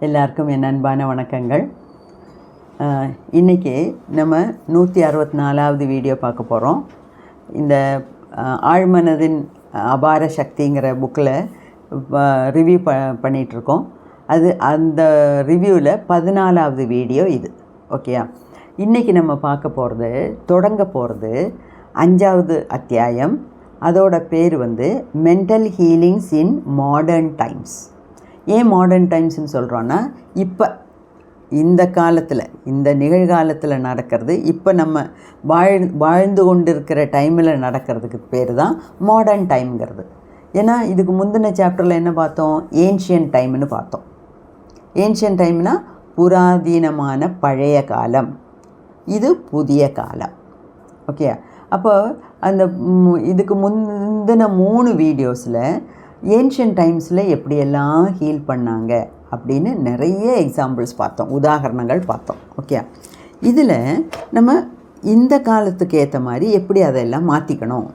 எல்லாருக்கும் என் அன்பான வணக்கங்கள். இன்றைக்கி நம்ம 164வது வீடியோ பார்க்க போகிறோம். இந்த ஆழ்மனதின் அபார சக்திங்கிற புக்கில் ரிவ்யூ பண்ணிகிட்ருக்கோம். அந்த ரிவ்யூவில் 14வது வீடியோ இது. ஓகேயா? இன்றைக்கி நம்ம தொடங்க போகிறது 5வது அத்தியாயம். அதோட பேர் மென்டல் ஹீலிங்ஸ் இன் மாடர்ன் டைம்ஸ். ஏன் மாடர்ன் டைம்ஸ்னு சொல்கிறோன்னா, இப்போ இந்த காலத்தில், இந்த நிகழ்காலத்தில் நடக்கிறது, இப்போ நம்ம வாழ்ந்து கொண்டிருக்கிற டைமில் நடக்கிறதுக்கு பேர் தான் மாடர்ன் டைம்ங்கிறது. ஏன்னா இதுக்கு முந்தின சாப்டரில் என்ன பார்த்தோம்? ஏன்ஷியன் டைம்னு பார்த்தோம். ஏன்ஷியன் டைம்னா புராதீனமான பழைய காலம், இது புதிய காலம். ஓகே, அப்போ இதுக்கு முந்தின 3 வீடியோஸில் ஏன்ஷியன் டைம்ஸில் எப்படியெல்லாம் ஹீல் பண்ணாங்க அப்படின்னு நிறைய எக்ஸாம்பிள்ஸ் பார்த்தோம், உதாரணங்கள் பார்த்தோம். ஓகே, இதில் நம்ம இந்த காலத்துக்கு ஏற்ற மாதிரி எப்படி அதெல்லாம் மாற்றிக்கணும்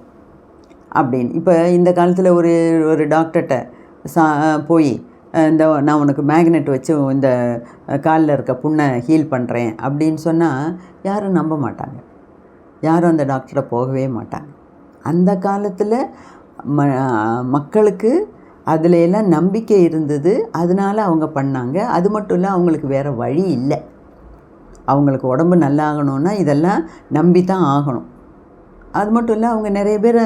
அப்படின்னு. இப்போ இந்த காலத்தில் ஒரு டாக்டர்கிட்ட போய் நான் உனக்கு மேக்னெட் வச்சு இந்த காலில் இருக்க புண்ணை ஹீல் பண்ணுறேன் அப்படின்னு சொன்னால் யாரும் நம்ப மாட்டாங்க, யாரும் அந்த டாக்டரை போகவே மாட்டாங்க. அந்த காலத்தில் மக்களுக்கு அதில் எல்லாம் நம்பிக்கை இருந்தது, அதனால் அவங்க பண்ணாங்க. அது மட்டும் இல்லை, அவங்களுக்கு வேறு வழி இல்லை. அவங்களுக்கு உடம்பு நல்லாகணுன்னா இதெல்லாம் நம்பி தான் ஆகணும். அது மட்டும் இல்லை, அவங்க நிறைய பேர்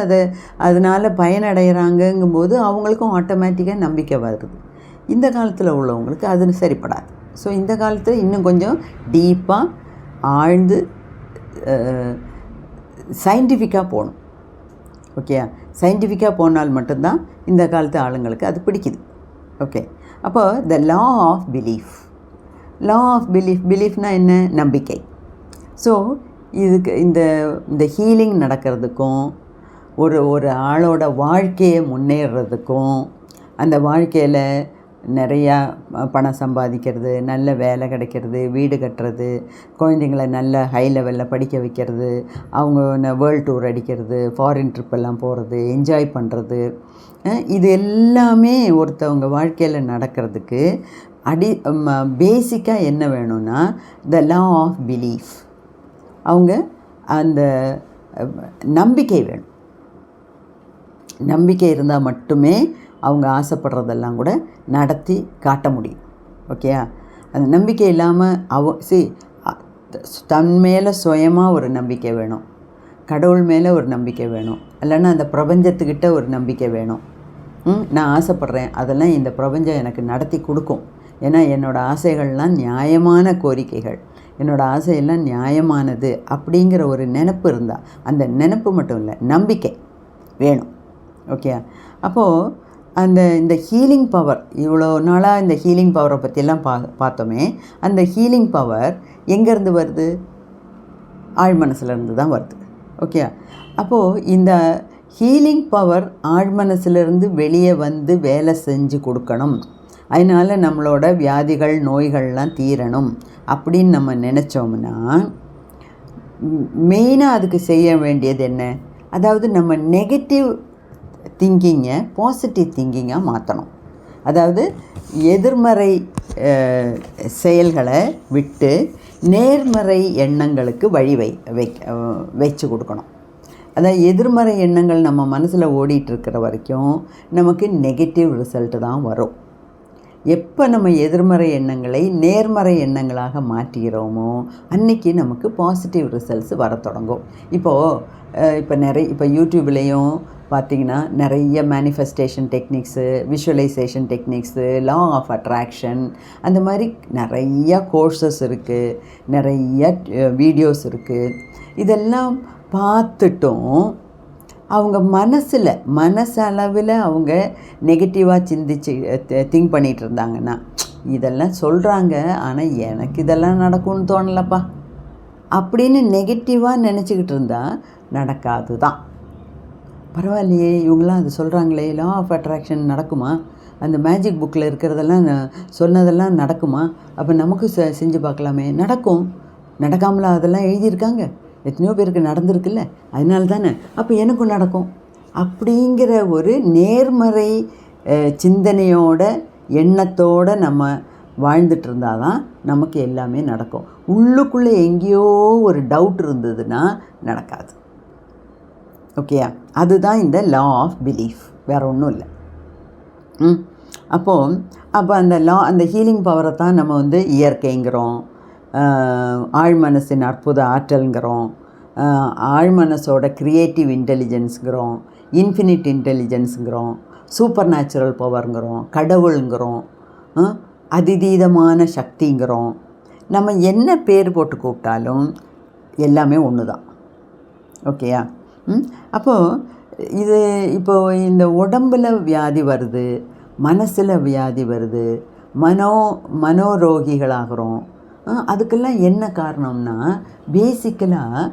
அதனால் பயனடைகிறாங்கங்கும்போது அவங்களுக்கும் ஆட்டோமேட்டிக்காக நம்பிக்கை வருது. இந்த காலத்தில் உள்ளவங்களுக்கு அது சரிப்படாது. ஸோ இந்த காலத்தில் இன்னும் கொஞ்சம் டீப்பாக ஆழ்ந்து சயின்டிஃபிக்காக போகணும். ஓகே, சயின்டிஃபிக்காக போனால் மட்டும்தான் இந்த காலத்து ஆளுங்களுக்கு அது பிடிக்குது. ஓகே, அப்போ த லா ஆஃப் பிலீஃப்னால் என்ன? நம்பிக்கை. ஸோ இதுக்கு இந்த ஹீலிங் நடக்கிறதுக்கும் ஒரு ஆளோட வாழ்க்கையை முன்னேறதுக்கும், அந்த வாழ்க்கையில் நிறையா பணம் சம்பாதிக்கிறது, நல்ல வேலை கிடைக்கிறது, வீடு கட்டுறது, குழந்தைங்களை நல்ல ஹை லெவலில் படிக்க வைக்கிறது, அவங்க வேர்ல்டு டூர் அடிக்கிறது, ஃபாரின் ட்ரிப்பெல்லாம் போகிறது, என்ஜாய் பண்ணுறது, இது எல்லாமே ஒருத்தவங்க வாழ்க்கையில் நடக்கிறதுக்கு பேசிக்காக என்ன வேணும்னா த லா ஆஃப் பிலீஃப். அவங்க அந்த நம்பிக்கை வேணும். நம்பிக்கை இருந்தால் மட்டுமே அவங்க ஆசைப்படுறதெல்லாம் கூட நடத்தி காட்ட முடியும். ஓகேயா? அந்த நம்பிக்கை இல்லாமல் தன் மேலே சுயமாக ஒரு நம்பிக்கை வேணும், கடவுள் மேலே ஒரு நம்பிக்கை வேணும், இல்லைன்னா அந்த பிரபஞ்சத்துக்கிட்ட ஒரு நம்பிக்கை வேணும். நான் ஆசைப்பட்றேன், அதெல்லாம் இந்த பிரபஞ்சம் எனக்கு நடத்தி கொடுக்கும். ஏன்னா என்னோடய ஆசைகள்லாம் நியாயமான கோரிக்கைகள், என்னோடய ஆசையெல்லாம் நியாயமானது அப்படிங்கிற ஒரு நினைப்பு இருந்தால், அந்த நினைப்பு மட்டும் இல்லை, நம்பிக்கை வேணும். ஓகே, அப்போது இந்த ஹீலிங் பவர், இவ்வளோ நாளாக இந்த ஹீலிங் பவரை பற்றியெல்லாம் பார்த்தோமே, அந்த ஹீலிங் பவர் எங்கேருந்து வருது? ஆழ்மனசுலேருந்து தான் வருது. ஓகே, அப்போது இந்த ஹீலிங் பவர் ஆழ்மனசுலேருந்து வெளியே வந்து வேலை செஞ்சு கொடுக்கணும். அதனால் நம்மளோட வியாதிகள், நோய்கள்லாம் தீரணும் அப்படின்னு நம்ம நினச்சோம்னா, மெயினாக அதுக்கு செய்ய வேண்டியது என்ன? அதாவது நம்ம நெகட்டிவ் திங்கிங்கை பாசிட்டிவ் திங்கிங்காக மாற்றணும். அதாவது எதிர்மறை செயல்களை விட்டு நேர்மறை எண்ணங்களுக்கு வழி வச்சு கொடுக்கணும். அதாவது எதிர்மறை எண்ணங்கள் நம்ம மனசில் ஓடிட்டுருக்கிற வரைக்கும் நமக்கு நெகட்டிவ் ரிசல்ட்டு தான் வரும். எப்போ நம்ம எதிர்மறை எண்ணங்களை நேர்மறை எண்ணங்களாக மாற்றுகிறோமோ அன்றைக்கி நமக்கு பாசிட்டிவ் ரிசல்ட்ஸ் வர தொடங்கும். இப்போ யூடியூப்லேயும் பார்த்திங்கன்னா நிறைய manifestation techniques, visualisation techniques, law of attraction, அந்த மாதிரி நிறையா கோர்சஸ் இருக்குது, நிறைய வீடியோஸ் இருக்குது. இதெல்லாம் பார்த்துட்டும் அவங்க மனசளவில் அவங்க நெகட்டிவாக திங்க் பண்ணிகிட்டு இருந்தாங்கன்னா, இதெல்லாம் சொல்கிறாங்க ஆனால் எனக்கு இதெல்லாம் நடக்கும்னு தோணலப்பா அப்படின்னு நெகட்டிவாக நினச்சிக்கிட்டு இருந்தால் நடக்காது தான். பரவாயில்லையே, இவங்களாம் அது சொல்கிறாங்களே, லா ஆஃப் அட்ராக்ஷன் நடக்குமா, அந்த மேஜிக் புக்கில் இருக்கிறதெல்லாம் சொன்னதெல்லாம் நடக்குமா, அப்போ நமக்கு செஞ்சு பார்க்கலாமே. நடக்கும், நடக்காமலாம் அதெல்லாம் எழுதியிருக்காங்க, எத்தனையோ பேருக்கு நடந்திருக்குல்ல, அதனால தானே அப்போ எனக்கும் நடக்கும் அப்படிங்கிற ஒரு நேர்மறை சிந்தனையோட எண்ணத்தோடு நம்ம வாழ்ந்துட்டு இருந்தால் தான் நமக்கு எல்லாமே நடக்கும். உள்ளுக்குள்ளே எங்கேயோ ஒரு டவுட் இருந்ததுன்னா நடக்காது. ஓகேயா? அதுதான் இந்த லா ஆஃப் பிலீஃப், வேறு ஒன்றும் இல்லை. அப்போ அந்த ஹீலிங் பவரை தான் நம்ம வந்து இயற்கைங்கிறோம், ஆழ்மனசின் அற்புத ஆற்றல்ங்கிறோம், ஆழ்மனசோட க்ரியேட்டிவ் இன்டெலிஜென்ஸுங்கிறோம், இன்ஃபினிட் இன்டெலிஜென்ஸுங்கிறோம், சூப்பர் நேச்சுரல் பவருங்கிறோம், கடவுளுங்கிறோம், அதிதீதமான சக்திங்கிறோம். நம்ம என்ன பேர் போட்டு கூப்பிட்டாலும் எல்லாமே ஒன்று தான். ஓகேயா? அப்போது இந்த உடம்பில் வியாதி வருது, மனசில் வியாதி வருது, மனோரோகிகளாகிறோம். அதுக்கெல்லாம் என்ன காரணம்னா பேசிக்கலாக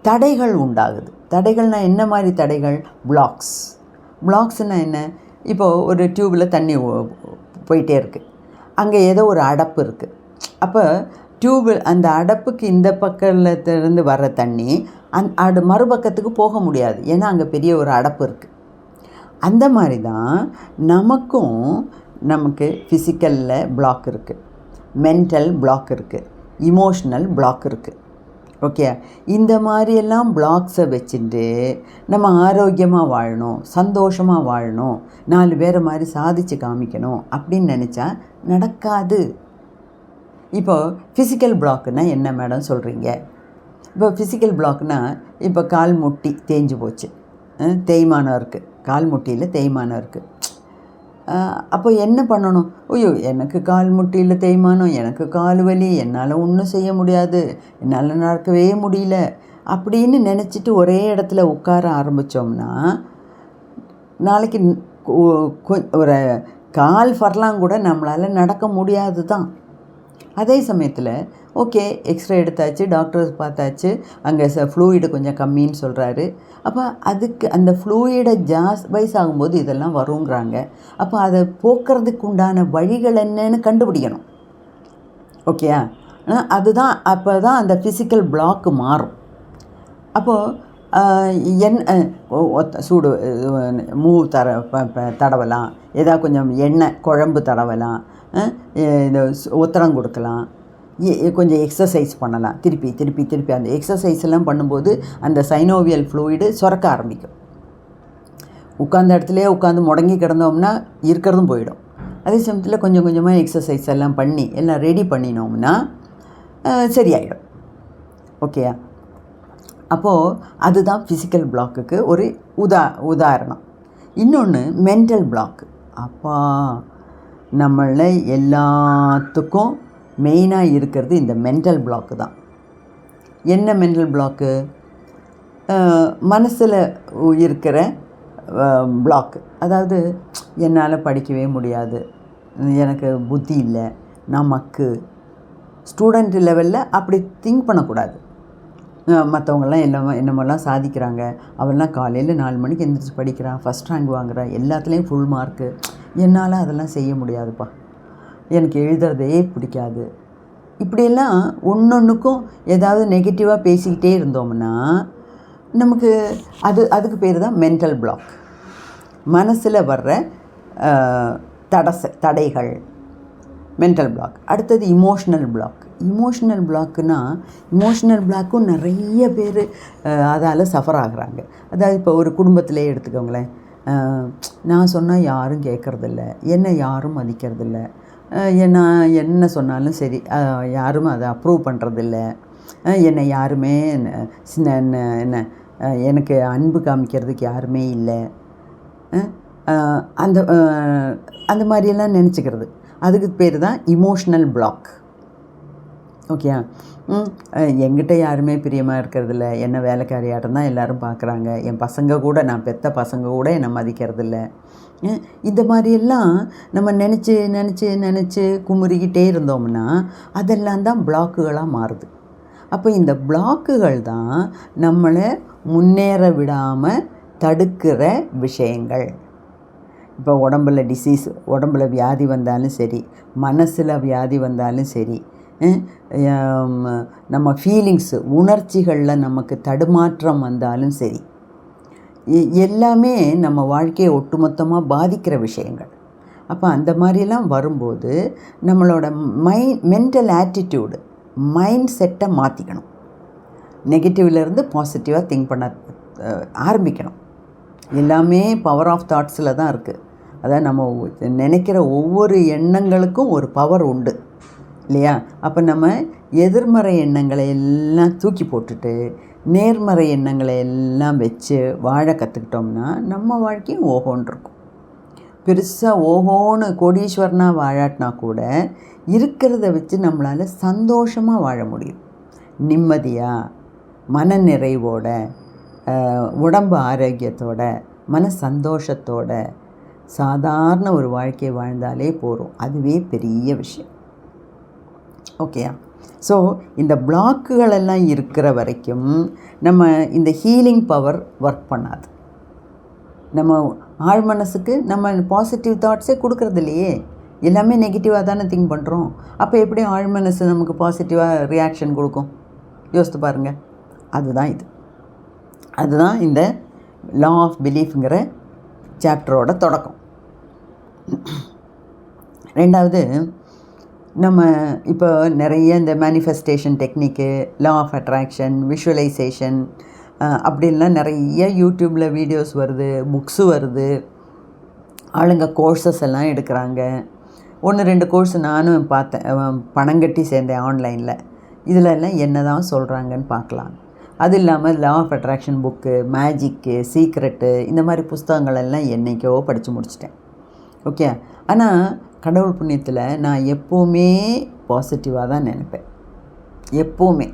தடைகள் உண்டாகுது. தடைகள்னால் என்ன மாதிரி தடைகள்? பிளாக்ஸ்னால் என்ன? இப்போது ஒரு டியூப்பில் தண்ணி போயிட்டே இருக்குது, அங்கே ஏதோ ஒரு அடப்பு இருக்குது. அப்போ அந்த அடப்புக்கு இந்த பக்கத்துலேருந்து வர்ற தண்ணி மறுபக்கத்துக்கு போக முடியாது, ஏன்னா அங்கே பெரிய ஒரு அடப்பு இருக்குது. அந்த மாதிரி தான் நமக்கு ஃபிசிக்கலில் பிளாக் இருக்குது, மென்டல் பிளாக் இருக்குது, இமோஷ்னல் பிளாக் இருக்குது. ஓகே, இந்த மாதிரியெல்லாம் பிளாக்ஸை வச்சுட்டு நம்ம ஆரோக்கியமாக வாழணும், சந்தோஷமாக வாழணும், 4 பேரை மாதிரி சாதித்து காமிக்கணும் அப்படின்னு நினச்சா நடக்காது. இப்போது ஃபிசிக்கல் பிளாக்குன்னா என்ன மேடம் சொல்கிறீங்க? இப்போ ஃபிசிக்கல் பிளாக்னால் இப்போ கால் முட்டி தேஞ்சு போச்சு, தேய்மானம் இருக்குது, கால் முட்டியில் தேய்மானம் இருக்குது. அப்போ என்ன பண்ணணும்? ஐயோ, எனக்கு கால் முட்டியில் தேய்மானம், எனக்கு கால் வலி, என்னால் ஒன்றும் செய்ய முடியாது, என்னால் நடக்கவே முடியல அப்படின்னு நினச்சிட்டு ஒரே இடத்துல உட்கார ஆரம்பித்தோம்னா நாளைக்கு ஒரு கால் ஃபர்லாங் கூட நம்மளால் நடக்க முடியாது தான். அதே சமயத்தில் ஓகே, எக்ஸ்ரே எடுத்தாச்சு, டாக்டர்ஸ் பார்த்தாச்சு, அங்கே ஃப்ளூயிடு கொஞ்சம் கம்மின்னு சொல்கிறாரு. அப்போ அதுக்கு அந்த ஃப்ளூயிடை வயசாகும்போது இதெல்லாம் வருங்கிறாங்க. அப்போ அதை போக்குறதுக்கு உண்டான வழிகள் என்னன்னு கண்டுபிடிக்கணும். ஓகேயா? அதுதான் அப்போ தான் அந்த ஃபிசிக்கல் பிளாக்கு மாறும். அப்போது சூடு தடவலாம், ஏதாவது கொஞ்சம் எண்ணெய் குழம்பு தடவலாம், ஒத்தடம் கொடுக்கலாம், கொஞ்சம் எக்ஸசைஸ் பண்ணலாம். திருப்பி அந்த எக்ஸசைஸ் எல்லாம் பண்ணும்போது அந்த சைனோவியல் ஃப்ளூயிடு சுரக்க ஆரம்பிக்கும். உட்கார்ந்த இடத்துலையே உட்காந்து முடங்கி கிடந்தோம்னா இருக்கிறதும் போயிடும். அதே சமயத்தில் கொஞ்சம் கொஞ்சமாக எக்ஸசைஸ் எல்லாம் பண்ணி எல்லாம் ரெடி பண்ணினோம்னா சரியாயிடும். ஓகேயா? அப்போது அதுதான் ஃபிசிக்கல் பிளாக்குக்கு ஒரு உதாரணம். இன்னொன்று மென்டல் பிளாக்கு. அப்பா, நம்மள எல்லாத்துக்கும் மெயினாக இருக்கிறது இந்த மென்டல் பிளாக்கு தான். என்ன மென்டல் பிளாக்கு? மனசில் இருக்கிற பிளாக்கு. அதாவது என்னால் படிக்கவே முடியாது, எனக்கு புத்தி இல்லை, நமக்கு ஸ்டூடெண்ட் லெவலில் அப்படி திங்க் பண்ணக்கூடாது. மற்றவங்களாம் என்னமெல்லாம் சாதிக்கிறாங்க, அவெல்லாம் காலையில் 4 மணிக்கு எழுந்திரிச்சு படிக்கிறான், ஃபஸ்ட் ரேங்க் வாங்குறான், எல்லாத்துலேயும் ஃபுல் மார்க்கு, என்னால் அதெல்லாம் செய்ய முடியாதுப்பா, எனக்கு எழுதுறதே பிடிக்காது. இப்படியெல்லாம் ஒன்றொன்றுக்கும் ஏதாவது நெகட்டிவாக பேசிக்கிட்டே இருந்தோம்னா நமக்கு அதுக்கு பேர் தான் மென்டல் பிளாக். மனசில் வர்ற தடைகள் மென்டல் பிளாக். அடுத்தது இமோஷ்னல் பிளாக். இமோஷ்னல் பிளாக்கும் நிறைய பேர் அதால் சஃபர் ஆகுறாங்க. அதாவது இப்போ ஒரு குடும்பத்திலே எடுத்துக்கோங்களேன், நான் சொன்னால் யாரும் கேட்குறதில்ல, என்னை யாரும் மதிக்கிறதில்ல, நான் என்ன சொன்னாலும் சரி யாரும் அதை அப்ரூவ் பண்ணுறதில்ல, என்னை யாருமே என்ன எனக்கு அன்பு காமிக்கிறதுக்கு யாருமே இல்லை, அந்த மாதிரியெல்லாம் நினச்சிக்கிறது. அதுக்கு பேர் தான் இமோஷ்னல் பிளாக். ஓகே, என்கிட்ட யாருமே பிரியமாக இருக்கிறதில்ல, என்ன வேலைக்காரியாட்டம் தான் எல்லோரும் பார்க்குறாங்க, என் பசங்க கூட, நான் பெற்ற பசங்க கூட என்னை மதிக்கிறதில்ல. இந்த மாதிரியெல்லாம் நம்ம நினச்சி குமுறிக்கிட்டே இருந்தோம்னா அதெல்லாம் தான் பிளாக்குகளாக மாறுது. அப்போ இந்த பிளாக்குகள் தான் நம்மளை முன்னேற விடாமல் தடுக்கிற விஷயங்கள். இப்போ உடம்பில் வியாதி வந்தாலும் சரி, மனசில் வியாதி வந்தாலும் சரி, நம்ம ஃபீலிங்ஸு உணர்ச்சிகளில் நமக்கு தடுமாற்றம் வந்தாலும் சரி, எல்லாமே நம்ம வாழ்க்கையை ஒட்டுமொத்தமாக பாதிக்கிற விஷயங்கள். அப்போ அந்த மாதிரிலாம் வரும்போது நம்மளோட மென்டல் ஆட்டிடியூடு, மைண்ட் செட்டை மாற்றிக்கணும். நெகட்டிவ்லேருந்து பாசிட்டிவாக திங்க் பண்ண ஆரம்பிக்கணும். எல்லாமே பவர் ஆஃப் தாட்ஸில் தான் இருக்குது. அதாவது நம்ம நினைக்கிற ஒவ்வொரு எண்ணங்களுக்கும் ஒரு பவர் உண்டு இல்லையா? அப்போ நம்ம எதிர்மறை எண்ணங்களை எல்லாம் தூக்கி போட்டுட்டு நேர்மறை எண்ணங்களை எல்லாம் வச்சு வாழ கற்றுக்கிட்டோம்னா நம்ம வாழ்க்கையும் ஓஹோன்னு இருக்கும். பெருசாக ஓஹோன்னு கோடீஸ்வரனாக வாழாட்டினா கூட இருக்கிறத வச்சு நம்மளால் சந்தோஷமாக வாழ முடியும். நிம்மதியாக, மன நிறைவோட, உடம்பு ஆரோக்கியத்தோட, மன சந்தோஷத்தோட சாதாரண ஒரு வாழ்க்கையை வாழ்ந்தாலே போகிறோம். அதுவே பெரிய விஷயம். ஓகேயா? ஸோ இந்த பிளாக்குகளெல்லாம் இருக்கிற வரைக்கும் நம்ம இந்த ஹீலிங் பவர் ஒர்க் பண்ணாது. நம்ம ஆழ் மனசுக்கு நம்ம பாசிட்டிவ் தாட்ஸே கொடுக்கறது இல்லையே, எல்லாமே நெகட்டிவாக தானே திங்க் பண்ணுறோம். அப்போ எப்படி ஆழ் மனசு நமக்கு பாசிட்டிவாக ரியாக்ஷன் கொடுக்கும்? யோசித்து பாருங்கள். அதுதான் இந்த லா ஆஃப் பிலீஃப்ங்கிற சாப்டரோட தொடக்கம். ரெண்டாவது, நம்ம இப்போ நிறைய இந்த manifestation technique, law of attraction, visualisation அப்படின்லாம் நிறைய யூடியூப்பில் வீடியோஸ் வருது, புக்ஸு வருது, ஆளுங்க கோர்சஸ் எல்லாம் எடுக்கிறாங்க. 1-2 கோர்ஸ் நானும் பார்த்தேன், பணம் கட்டி சேர்ந்தேன் ஆன்லைனில். இதில் எல்லாம் என்ன தான் சொல்கிறாங்கன்னு பார்க்கலாம். அது இல்லாமல் law of attraction book, magic, secret, இந்த மாதிரி புஸ்தகங்கள் எல்லாம் என்றைக்கோ படித்து முடிச்சிட்டேன். ஓகே. ஆனால் கடவுள் புண்ணியத்தில் நான் எப்போவுமே பாசிட்டிவாக தான் நினைப்பேன், எப்போவுமே.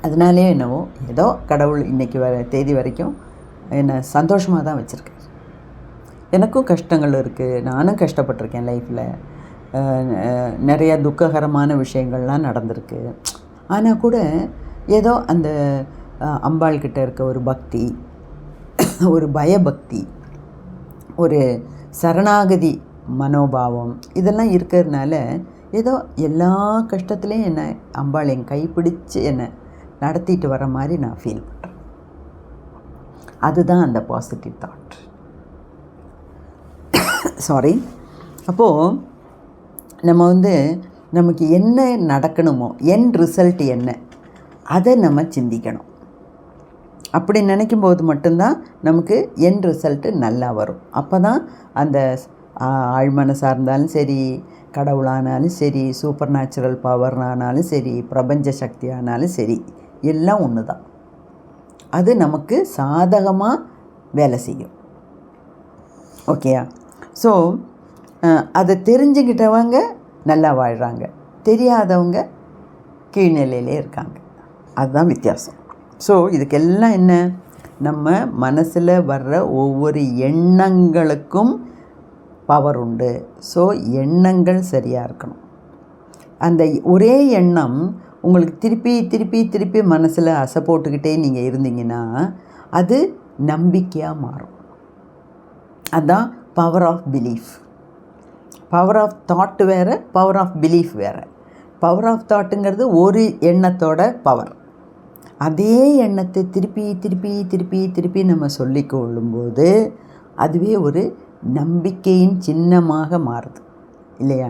அதனாலே என்னவோ ஏதோ கடவுள் இன்றைக்கி தேதி வரைக்கும் என்னை சந்தோஷமாக தான் வச்சுருக்கேன். எனக்கும் கஷ்டங்கள் இருக்குது, நானும் கஷ்டப்பட்டிருக்கேன் லைஃப்பில். நிறைய துக்ககரமான விஷயங்கள்லாம் நடந்திருக்கு. ஆனால் கூட ஏதோ அந்த அம்பாள்கிட்ட இருக்க ஒரு பக்தி, ஒரு பயபக்தி, ஒரு சரணாகதி மனோபாவம், இதெல்லாம் இருக்கிறதுனால ஏதோ எல்லா கஷ்டத்துலேயும் என்னை அம்பாள் என் கைப்பிடிச்சு என்னை நடத்திட்டு வர மாதிரி நான் ஃபீல் பண்ணுறேன். அதுதான் அந்த பாசிட்டிவ் தாட். சாரி. அப்போது நம்ம நமக்கு என்ன நடக்கணுமோ, என் ரிசல்ட் என்ன, அதை நம்ம சிந்திக்கணும். அப்படி நினைக்கும்போது மட்டும்தான் நமக்கு என் ரிசல்ட்டு நல்லா வரும். அப்போ தான் அந்த ஆழ்மனசாக இருந்தாலும் சரி, கடவுளானாலும் சரி, சூப்பர் நேச்சுரல் பவர்னாலும் சரி, பிரபஞ்ச சக்தி ஆனாலும் சரி, எல்லாம் ஒன்று தான். அது நமக்கு சாதகமாக வேலை செய்யும். ஓகேயா? ஸோ அதை தெரிஞ்சுக்கிட்டவங்க நல்லா வாழ்கிறாங்க, தெரியாதவங்க கீழ்நிலையிலே இருக்காங்க. அதுதான் வித்தியாசம். ஸோ இதுக்கெல்லாம் என்ன, நம்ம மனசில் வர்ற ஒவ்வொரு எண்ணங்களுக்கும் பவர் உண்டு. ஸோ எண்ணங்கள் சரியாக இருக்கணும். அந்த ஒரே எண்ணம் உங்களுக்கு திருப்பி திருப்பி திருப்பி மனசில் அசை போட்டுக்கிட்டே நீங்கள் இருந்தீங்கன்னா அது நம்பிக்கையாக மாறும். அதுதான் power of belief. Power of thought வேறு, பவர் ஆஃப் பிலீஃப் வேறு. பவர் ஆஃப் தாட்டுங்கிறது ஒரு எண்ணத்தோட பவர். அதே எண்ணத்தை திருப்பி திருப்பி திருப்பி திருப்பி நம்ம சொல்லிக்கொள்ளும்போது அதுவே ஒரு நம்பிக்கையின் சின்னமாக மாறுது இல்லையா?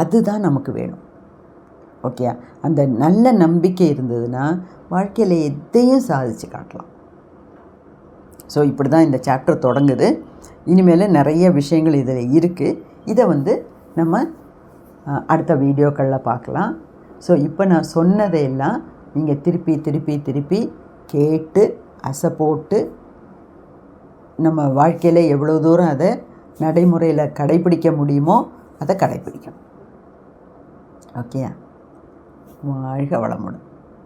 அதுதான் நமக்கு வேணும். ஓகே. அந்த நல்ல நம்பிக்கை இருந்ததுன்னா வாழ்க்கையில் எதையும் சாதித்து காட்டலாம். ஸோ இப்படி தான் இந்த சாப்டர் தொடங்குது. இனிமேல் நிறைய விஷயங்கள் இதில் இருக்குது. இதை நம்ம அடுத்த வீடியோக்களில் பார்க்கலாம். ஸோ இப்போ நான் சொன்னதையெல்லாம் நீங்கள் திருப்பி திருப்பி திருப்பி கேட்டு அசை போட்டு நம்ம வாழ்க்கையில் எவ்வளோ தூரம் அதை நடைமுறையில் கடைப்பிடிக்க முடியுமோ அதை கடைப்பிடிக்கணும். ஓகே. வாழ்க வளமுடன்.